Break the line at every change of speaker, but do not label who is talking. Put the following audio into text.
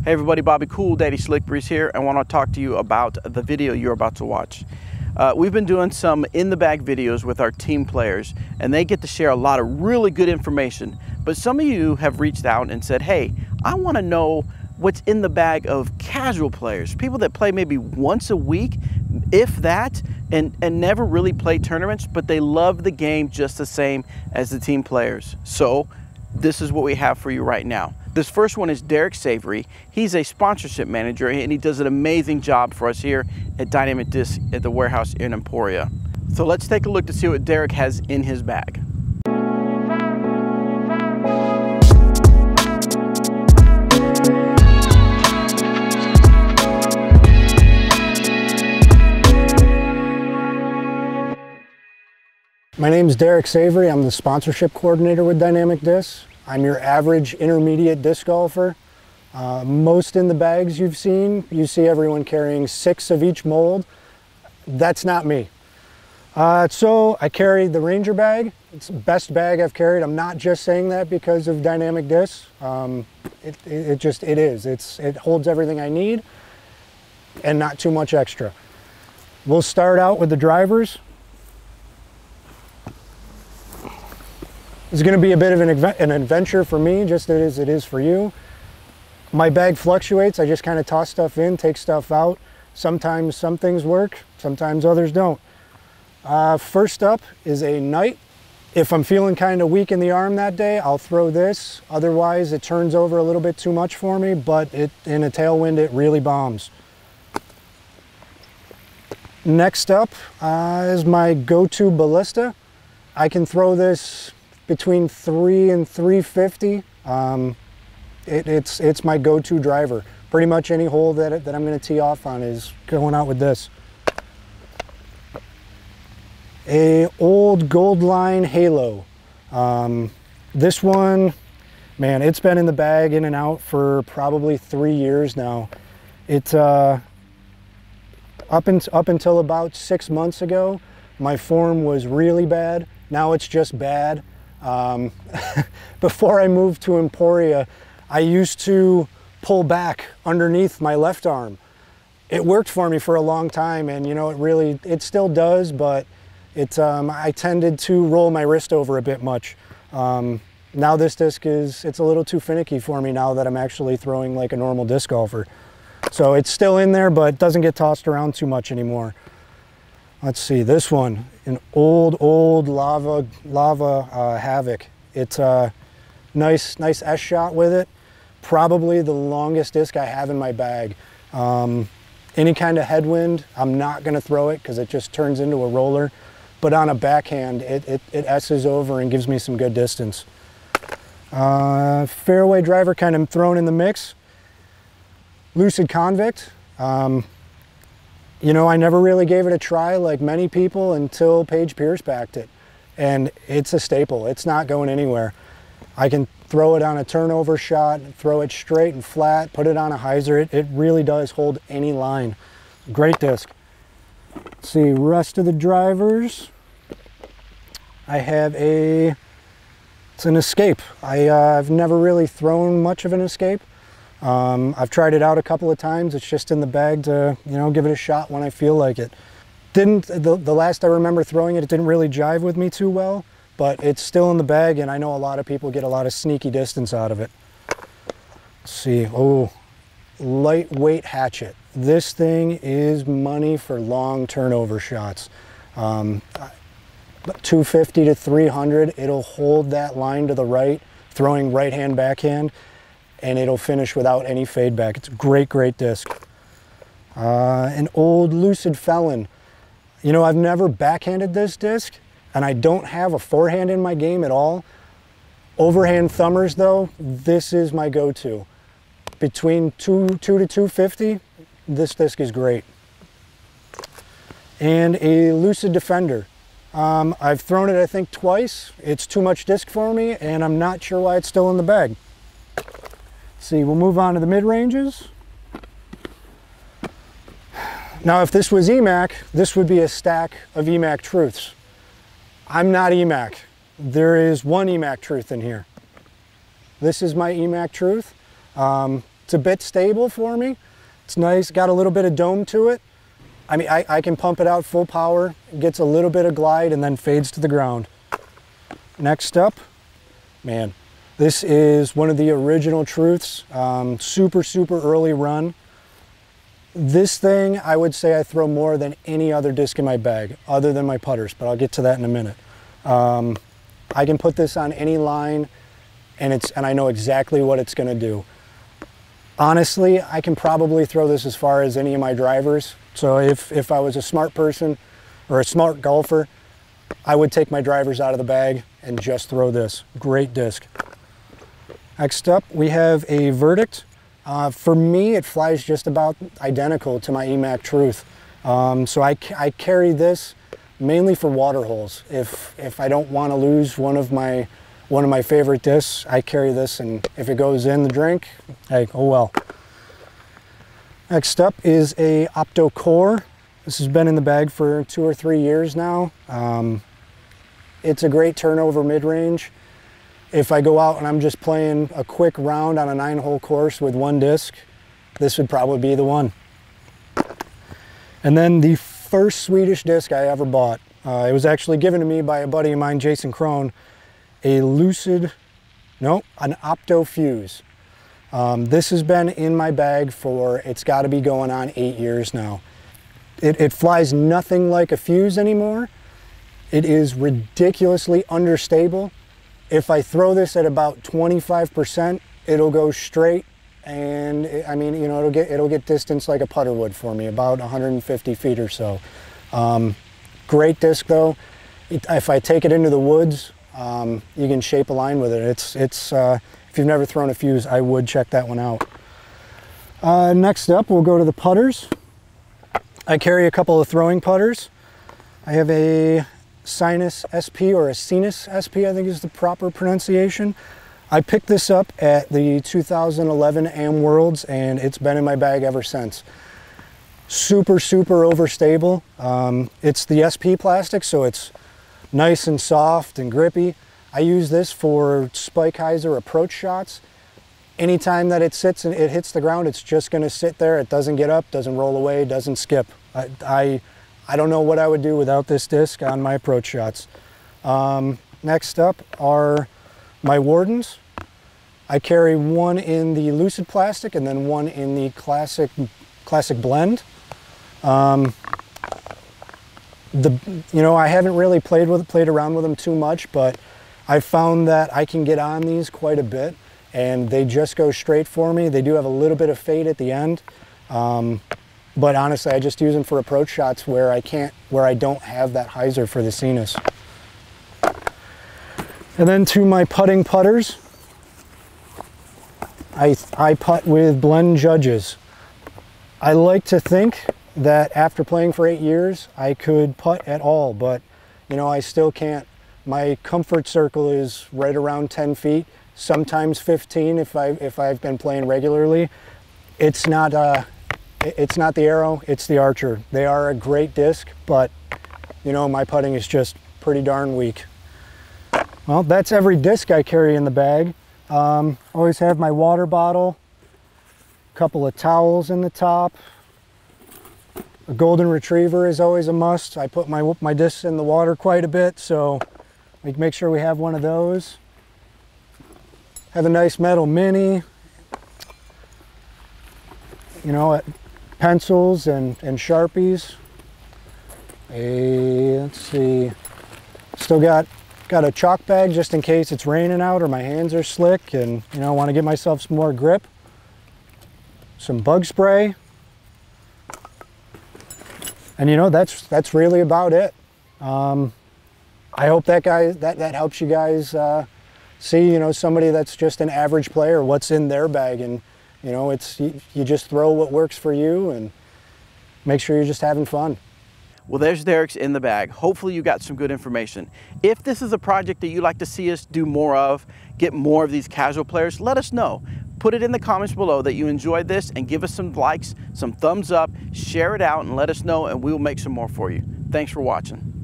Hey everybody, Bobby Cool Daddy Slick Breeze here. I want to talk to you about the video you're about to watch. We've been doing some in the bag videos with our team players, and they get to share a lot of really good information. But some of you have reached out and said, hey, I want to know what's in the bag of casual players, people that play maybe once a week, if that, and never really play tournaments, but they love the game just the same as the team players. So this is what we have for you right now. This first one is Derek Savory. He's a sponsorship manager, and he does an amazing job for us here at Dynamic Disc at the warehouse in Emporia. So let's take a look to see what Derek has in his bag.
My name is Derek Savory. I'm the sponsorship coordinator with Dynamic Disc. I'm your average intermediate disc golfer. Most in the bags you've seen, you see everyone carrying 6 of each mold. That's not me. So I carry the Ranger bag. It's the best bag I've carried. I'm not just saying that because of Dynamic Disc. It is. It holds everything I need and not too much extra. We'll start out with the drivers. It's going to be a bit of an adventure for me, just as it is for you. My bag fluctuates. I just kind of toss stuff in, take stuff out. Sometimes some things work, sometimes others don't. First up is a Knight. If I'm feeling kind of weak in the arm that day, I'll throw this. Otherwise, it turns over a little bit too much for me, but in a tailwind, it really bombs. Next up is my go-to Ballista. I can throw this between 3 and 350. It's my go-to driver. Pretty much any hole that I'm going to tee off on is going out with this. A old Goldline Halo. This one, man, it's been in the bag in and out for probably 3 years now. It's up until about 6 months ago, my form was really bad. Now it's just bad. Before I moved to Emporia, I used to pull back underneath my left arm. It worked for me for a long time, and you know, it still does, but I tended to roll my wrist over a bit much. Now this disc it's a little too finicky for me now that I'm actually throwing like a normal disc golfer. So it's still in there, but doesn't get tossed around too much anymore. Let's see, this one, an old lava Havoc. It's a nice S shot with it. Probably the longest disc I have in my bag. Any kind of headwind, I'm not gonna throw it because it just turns into a roller. But on a backhand, it S's over and gives me some good distance. Fairway driver kind of thrown in the mix. Lucid Convict. You know, I never really gave it a try like many people until Paige Pierce backed it. And it's a staple. It's not going anywhere. I can throw it on a turnover shot, throw it straight and flat, put it on a hyzer. It really does hold any line. Great disc. Let's see, rest of the drivers. I have it's an Escape. I've never really thrown much of an Escape. I've tried it out a couple of times. It's just in the bag to, you know, give it a shot when I feel like it. The last I remember throwing it, it didn't really jive with me too well, but it's still in the bag, and I know a lot of people get a lot of sneaky distance out of it. Let's see, oh, lightweight hatchet. This thing is money for long turnover shots. 250 to 300, it'll hold that line to the right, throwing right hand, backhand, and it'll finish without any fade back. It's a great disc. An old Lucid Felon. You know, I've never backhanded this disc, and I don't have a forehand in my game at all. Overhand thumbers though, this is my go-to. Between 2 to 250, this disc is great. And a Lucid Defender. I've thrown it I think twice. It's too much disc for me, and I'm not sure why it's still in the bag. See, we'll move on to the mid-ranges. Now, if this was EMAC, this would be a stack of EMAC Truths. I'm not EMAC. There is one EMAC Truth in here. This is my EMAC Truth. It's a bit stable for me. It's nice, got a little bit of dome to it. I mean, I can pump it out full power, it gets a little bit of glide and then fades to the ground. Next up, man, this is one of the original Truths, super early run. This thing, I would say I throw more than any other disc in my bag, other than my putters, but I'll get to that in a minute. I can put this on any line and I know exactly what it's gonna do. Honestly, I can probably throw this as far as any of my drivers. So if I was a smart person or a smart golfer, I would take my drivers out of the bag and just throw this. Great disc. Next up, we have a Verdict. For me, it flies just about identical to my EMAC Truth. So I carry this mainly for water holes. If I don't want to lose one of my favorite discs, I carry this, and if it goes in the drink, hey, oh well. Next up is a Opto Core. This has been in the bag for 2 or 3 years now. It's a great turnover mid-range. If I go out and I'm just playing a quick round on a 9-hole course with one disc, this would probably be the one. And then the first Swedish disc I ever bought. It was actually given to me by a buddy of mine, Jason Crone. An Opto Fuse. This has been in my bag for, it's got to be going on 8 years now. It flies nothing like a Fuse anymore. It is ridiculously understable. If I throw this at about 25%, it'll go straight, and I mean, you know, it'll get distance like a putter would for me, about 150 feet or so. Great disc though. If I take it into the woods, you can shape a line with it. If you've never thrown a Fuse, I would check that one out. Next up, we'll go to the putters. I carry a couple of throwing putters. I have a Sinus SP, or a Sinus SP, I think is the proper pronunciation. I picked this up at the 2011 Am Worlds, and it's been in my bag ever since. Super overstable. It's the SP plastic, so it's nice and soft and grippy. I use this for spike hyzer approach shots. Anytime that it sits and it hits the ground, it's just going to sit there. It doesn't get up, doesn't roll away, doesn't skip. I don't know what I would do without this disc on my approach shots. Next up are my Wardens. I carry one in the Lucid plastic and then one in the classic blend. I haven't really played around with them too much, but I found that I can get on these quite a bit, and they just go straight for me. They do have a little bit of fade at the end, but honestly, I just use them for approach shots where I don't have that hyzer for the Sinus. And then to my putting putters, I putt with Blend Judges. I like to think that after playing for 8 years, I could putt at all, but you know, I still can't. My comfort circle is right around 10 feet, sometimes 15 if I've been playing regularly. It's not the Arrow, it's the Archer. They are a great disc, but you know, my putting is just pretty darn weak. Well, that's every disc I carry in the bag. Always have my water bottle, a couple of towels in the top. A golden retriever is always a must. I put my discs in the water quite a bit, so we can make sure we have one of those. Have a nice metal mini. You know, pencils and Sharpies. Let's see. Still got a chalk bag just in case it's raining out or my hands are slick and you know, I want to give myself some more grip. Some bug spray. And you know, that's really about it. I hope that helps you guys see, you know, somebody that's just an average player, what's in their bag, and you know, you just throw what works for you and make sure you're just having fun.
Well, there's Derek's in the bag. Hopefully you got some good information. If this is a project that you'd like to see us do more of, get more of these casual players, let us know. Put it in the comments below that you enjoyed this and give us some likes, some thumbs up, share it out and let us know, and we will make some more for you. Thanks for watching.